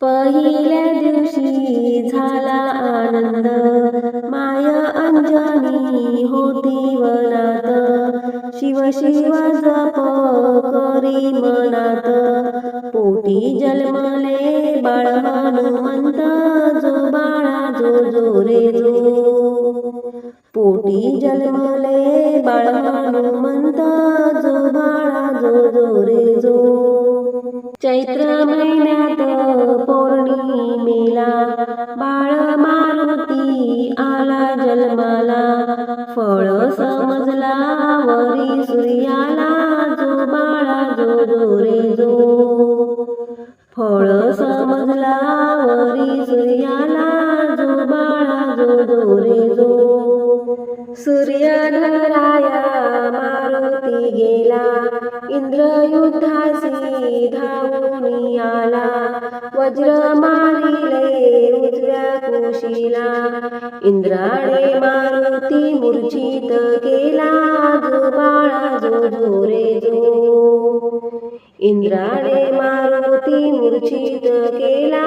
पहिल्या दिवशी झाला आनंद, माय अंजनी होती वनात, शिव शिव जप करी मनात, पोटी जन्मले बाळ हनुमंत, जो बाळा जो रे जो, पोटी जन्मले बाळ हनुमंत, जो बाळा जो रे जो. चैत्र महिन्यात पौर्णिमेला बाळ मारुती आला जन्माला, फळ समजला वरी सूर्याला, जो बाळा जो रे जो, फळ समजला वरी सूर्याला, जो बाळा जो रे जो. सूर्य धराया मारुती गेला, इंद्र युद्धासी धावून आला, वज्र मारिले उजव्या कुशीला, इंद्राने मारुती मूर्छित केला, जो बाळा जो रे जो, इंद्राने मारुती मूर्छित केला,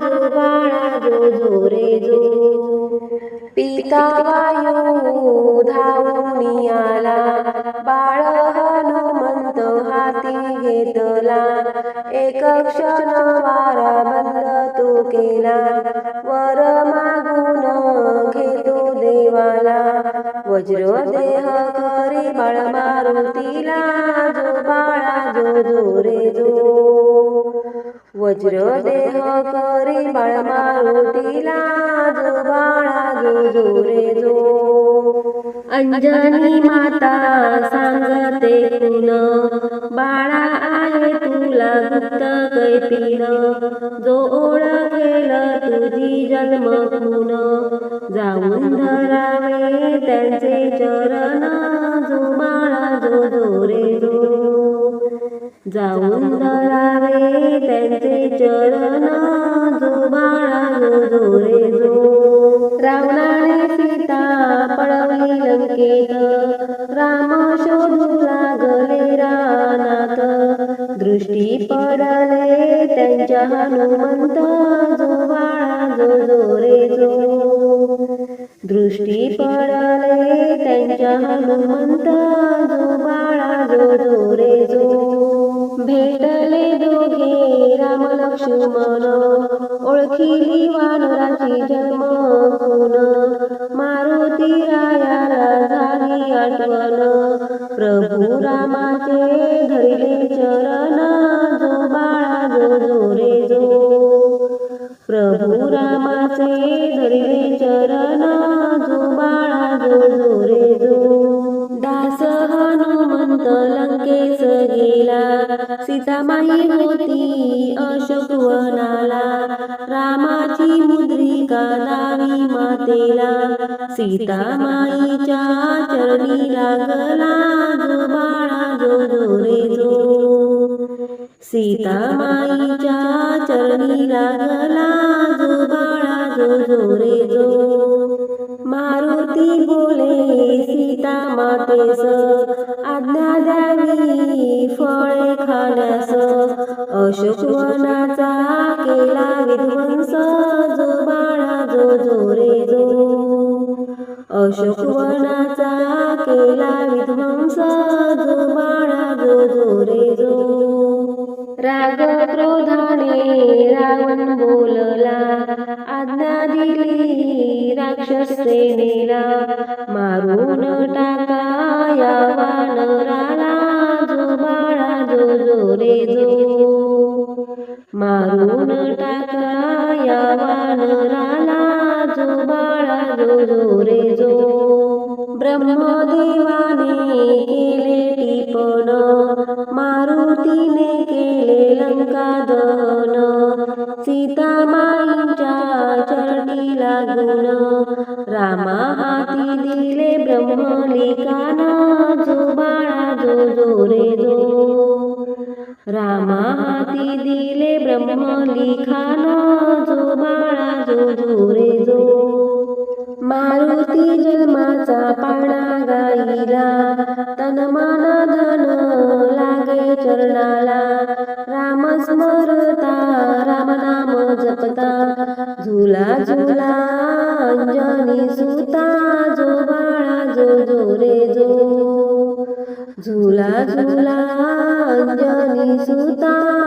जो बाळा जो रे जो. पिता वायू धावून आला, बाळ हनुमंत हाती घेतला, एक क्षण वारा बंद तो केला, वर मागून घेतो देवाला, वज्र देह करी बाळ मारुतीला, जो बाळा जो रे जो, वज्र देह करी बाळ मारुतीला, जो बाळा जो रे जो. अंजनी माता सांगते कुण, बाळा आहे तुला गुप्त कैपीन, जो ओळखेल तुझी जन्म खून, जाऊन धरावे त्यांचे चरण, जो बाळा जो रे जो, जाऊन धरावे त्यांचे चरण, जो बाळा जो रे जो. रावणाने सीता पळवली लंकेत, राम शोधू लागले रानात, दृष्टी पडले त्यांच्या हनुमंत, जो बाळा जो रे जो, दृष्टी पडले त्यांच्या हनुमंत, जो बाळा जो रे जो. भेटले दोघे राम लक्ष्मण, ओळखिली वानराची जन्म खून, मारुती रायाला झाली आठवण, प्रभू रामाचे धरिले चरण, जो बाळा जो रे जो, प्रभू रामाचे धरिले चरण, जो बाळा जो रे जो. दास हनुमंत लंकेस गेला, सीतामाई होती अशोकवनाला, रामाची मुद्रिका दावी मातेला, सीतामाईच्या चरणी लागला, जो बाळा जो रे जो, सीतामाईच्या चरणी लागला, जो बाळा जो रे जो. मारुती बोले सीता मातेस, आज्ञा द्यावी फळे खाण्यास, अशोकवनाचा केला विध्वंस, जो बाळा जो रे जो, अशोकवनाचा केला विध्वंस, जो बाळा जो रे जो. राग क्रोधाने रावण बोलला, आज्ञा दिली राक्षस सेनेला, मारून टाका या वानराला, जो बाळा जो रे जो, मारून टाका या वानराला, जो बाळा जो रे जो. ब्रह्मदेवाने केले टिपण, मारुतीने केले लंकादहन, सीतामाईच्या चरणी लागून, रामा हाती दिले ब्रह्मलिकान, जो बाळा जो रे जो, रामा हाती दिले ब्रह्मलिखान, जो बाळा जो रे जो. मारुती जन्माचा पाळणा गाईला, तन मन धन लागे चरणाला, राम स्मरता राम नाम झुला झुला अंजनी सुता जो बाळा जो जो रे जो झुला झुला अंजनी सुता